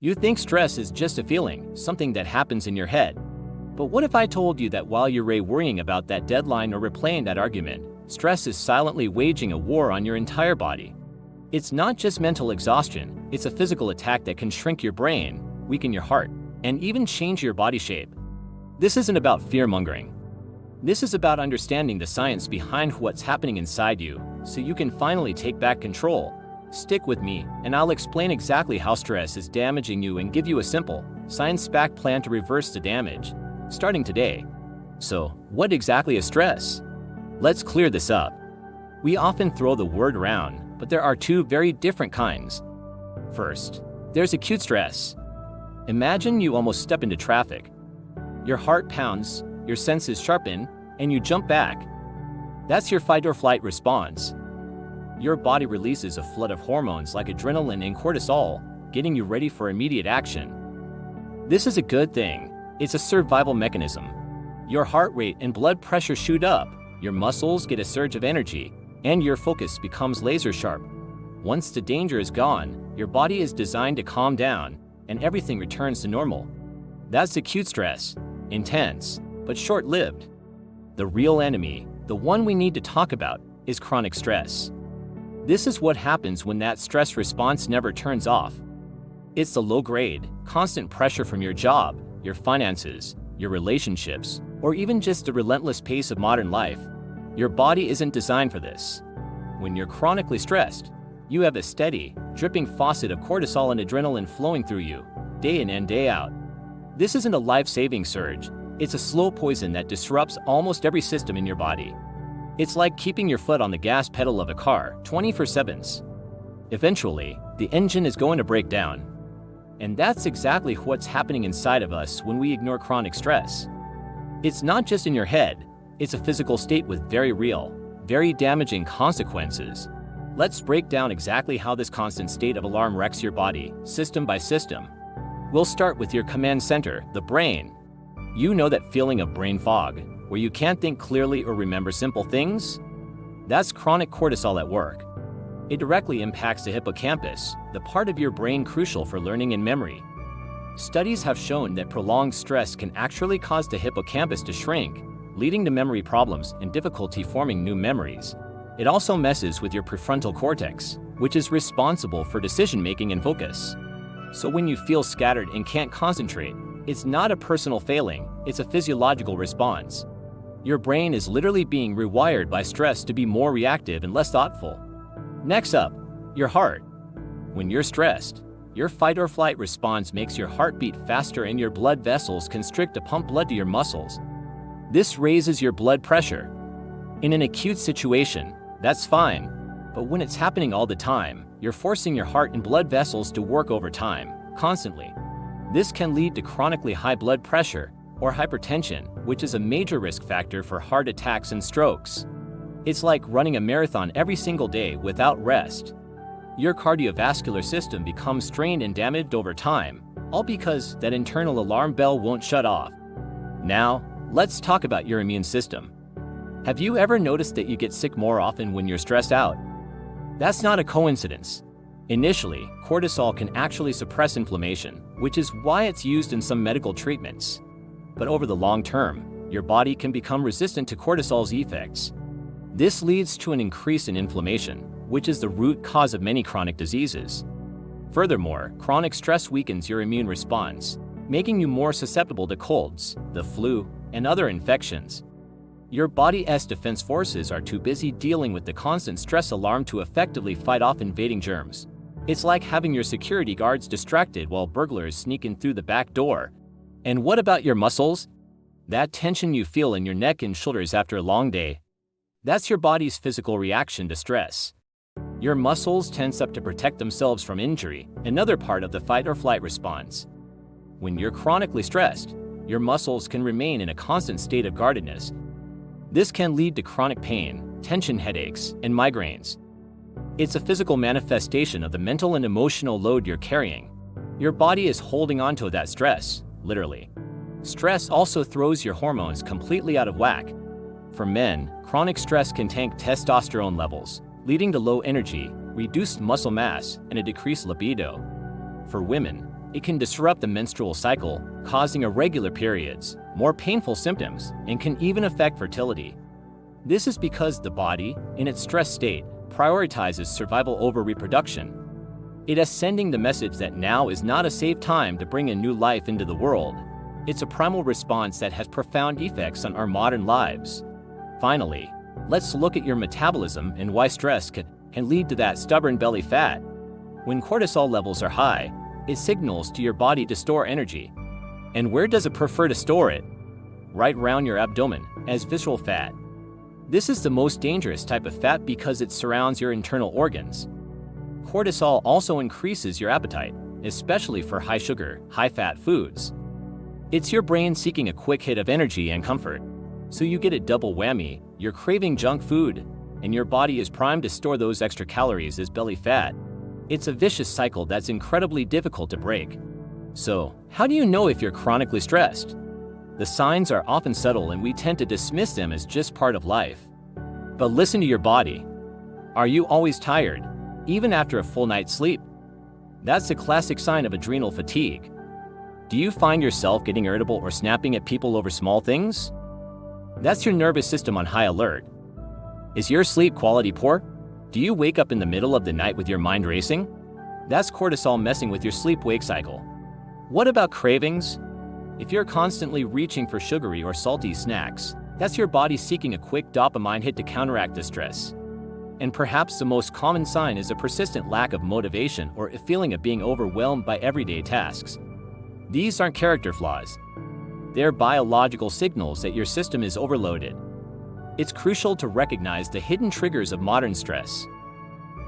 You think stress is just a feeling, something that happens in your head. But what if I told you that while you're worrying about that deadline or replaying that argument, stress is silently waging a war on your entire body? It's not just mental exhaustion, it's a physical attack that can shrink your brain, weaken your heart, and even change your body shape. This isn't about fear-mongering. This is about understanding the science behind what's happening inside you, so you can finally take back control. Stick with me, and I'll explain exactly how stress is damaging you and give you a simple, science-backed plan to reverse the damage, starting today. So, what exactly is stress? Let's clear this up. We often throw the word around, but there are two very different kinds. First, there's acute stress. Imagine you almost step into traffic. Your heart pounds, your senses sharpen, and you jump back. That's your fight or flight response. Your body releases a flood of hormones like adrenaline and cortisol, getting you ready for immediate action. This is a good thing. It's a survival mechanism. Your heart rate and blood pressure shoot up, your muscles get a surge of energy, and your focus becomes laser sharp. Once the danger is gone, your body is designed to calm down, and everything returns to normal. That's acute stress, intense, but short-lived. The real enemy, the one we need to talk about, is chronic stress. This is what happens when that stress response never turns off. It's the low-grade, constant pressure from your job, your finances, your relationships, or even just the relentless pace of modern life. Your body isn't designed for this. When you're chronically stressed, you have a steady, dripping faucet of cortisol and adrenaline flowing through you, day in and day out. This isn't a life-saving surge, it's a slow poison that disrupts almost every system in your body. It's like keeping your foot on the gas pedal of a car 24/7. Eventually, the engine is going to break down. And that's exactly what's happening inside of us when we ignore chronic stress. It's not just in your head, it's a physical state with very real, very damaging consequences. Let's break down exactly how this constant state of alarm wrecks your body, system by system. We'll start with your command center, the brain. You know that feeling of brain fog, where you can't think clearly or remember simple things? That's chronic cortisol at work. It directly impacts the hippocampus, the part of your brain crucial for learning and memory. Studies have shown that prolonged stress can actually cause the hippocampus to shrink, leading to memory problems and difficulty forming new memories. It also messes with your prefrontal cortex, which is responsible for decision-making and focus. So when you feel scattered and can't concentrate, it's not a personal failing, it's a physiological response. Your brain is literally being rewired by stress to be more reactive and less thoughtful. Next up, your heart. When you're stressed, your fight or flight response makes your heart beat faster and your blood vessels constrict to pump blood to your muscles. This raises your blood pressure. In an acute situation, that's fine, but when it's happening all the time, you're forcing your heart and blood vessels to work overtime, constantly. This can lead to chronically high blood pressure or hypertension, which is a major risk factor for heart attacks and strokes. It's like running a marathon every single day without rest. Your cardiovascular system becomes strained and damaged over time, all because that internal alarm bell won't shut off. Now, let's talk about your immune system. Have you ever noticed that you get sick more often when you're stressed out? That's not a coincidence. Initially, cortisol can actually suppress inflammation, which is why it's used in some medical treatments. But over the long term, your body can become resistant to cortisol's effects. This leads to an increase in inflammation, which is the root cause of many chronic diseases. Furthermore, chronic stress weakens your immune response, making you more susceptible to colds, the flu, and other infections. Your body's defense forces are too busy dealing with the constant stress alarm to effectively fight off invading germs. It's like having your security guards distracted while burglars sneak in through the back door. And what about your muscles? That tension you feel in your neck and shoulders after a long day. That's your body's physical reaction to stress. Your muscles tense up to protect themselves from injury, another part of the fight or flight response. When you're chronically stressed, your muscles can remain in a constant state of guardedness. This can lead to chronic pain, tension headaches, and migraines. It's a physical manifestation of the mental and emotional load you're carrying. Your body is holding on to that stress, literally. Stress also throws your hormones completely out of whack. For men, chronic stress can tank testosterone levels, leading to low energy, reduced muscle mass, and a decreased libido. For women, It can disrupt the menstrual cycle, causing irregular periods, more painful symptoms, and can even affect fertility. This is because the body, in its stress state, prioritizes survival over reproduction. It is sending the message that now is not a safe time to bring a new life into the world. It's a primal response that has profound effects on our modern lives. Finally, let's look at your metabolism and why stress can lead to that stubborn belly fat. When cortisol levels are high, it signals to your body to store energy. And where does it prefer to store it? Right around your abdomen, as visceral fat. This is the most dangerous type of fat because it surrounds your internal organs. Cortisol also increases your appetite, especially for high-sugar, high-fat foods. It's your brain seeking a quick hit of energy and comfort. So you get a double whammy, you're craving junk food, and your body is primed to store those extra calories as belly fat. It's a vicious cycle that's incredibly difficult to break. So, how do you know if you're chronically stressed? The signs are often subtle and we tend to dismiss them as just part of life. But listen to your body. Are you always tired, even after a full night's sleep? That's a classic sign of adrenal fatigue. Do you find yourself getting irritable or snapping at people over small things? That's your nervous system on high alert. Is your sleep quality poor? Do you wake up in the middle of the night with your mind racing? That's cortisol messing with your sleep-wake cycle. What about cravings? If you're constantly reaching for sugary or salty snacks, that's your body seeking a quick dopamine hit to counteract the stress. And perhaps the most common sign is a persistent lack of motivation or a feeling of being overwhelmed by everyday tasks. These aren't character flaws. They're biological signals that your system is overloaded. It's crucial to recognize the hidden triggers of modern stress.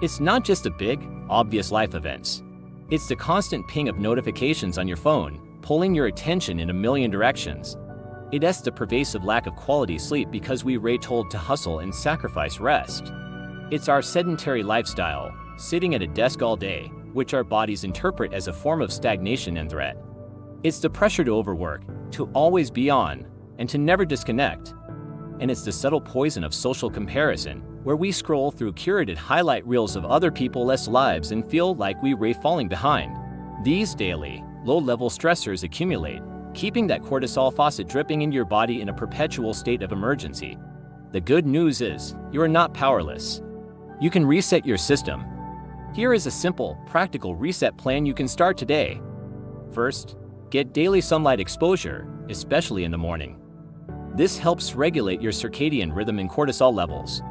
It's not just the big, obvious life events. It's the constant ping of notifications on your phone, pulling your attention in a million directions. It's the pervasive lack of quality sleep because we were told to hustle and sacrifice rest. It's our sedentary lifestyle, sitting at a desk all day, which our bodies interpret as a form of stagnation and threat. It's the pressure to overwork, to always be on, and to never disconnect. And it's the subtle poison of social comparison, where we scroll through curated highlight reels of other people's lives and feel like we're falling behind. These daily, low-level stressors accumulate, keeping that cortisol faucet dripping in your body in a perpetual state of emergency. The good news is, you are not powerless. You can reset your system. Here is a simple, practical reset plan you can start today. First, get daily sunlight exposure, especially in the morning. This helps regulate your circadian rhythm and cortisol levels.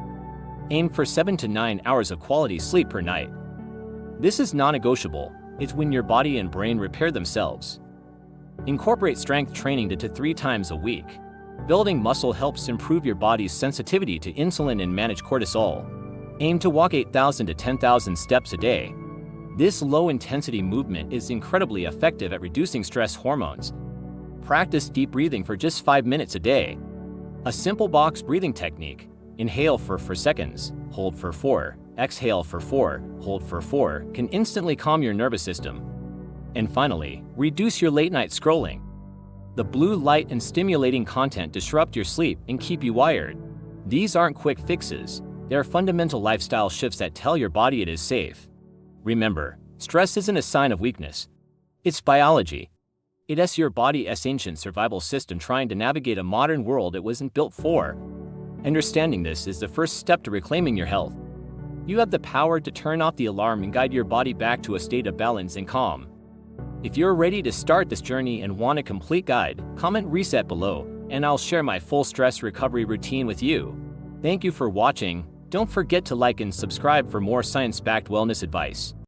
Aim for 7 to 9 hours of quality sleep per night. This is non-negotiable. It's when your body and brain repair themselves. Incorporate strength training 2 to 3 times a week. Building muscle helps improve your body's sensitivity to insulin and manage cortisol. Aim to walk 8,000 to 10,000 steps a day. This low-intensity movement is incredibly effective at reducing stress hormones. Practice deep breathing for just 5 minutes a day. A simple box breathing technique. Inhale for 4 seconds, hold for 4, exhale for 4, hold for 4, can instantly calm your nervous system. And finally, reduce your late-night scrolling. The blue light and stimulating content disrupt your sleep and keep you wired. These aren't quick fixes. They're fundamental lifestyle shifts that tell your body it is safe. Remember, stress isn't a sign of weakness. It's biology. It's your body's ancient survival system trying to navigate a modern world it wasn't built for. Understanding this is the first step to reclaiming your health. You have the power to turn off the alarm and guide your body back to a state of balance and calm. If you're ready to start this journey and want a complete guide, comment reset below, and I'll share my full stress recovery routine with you. Thank you for watching. Don't forget to like and subscribe for more science-backed wellness advice.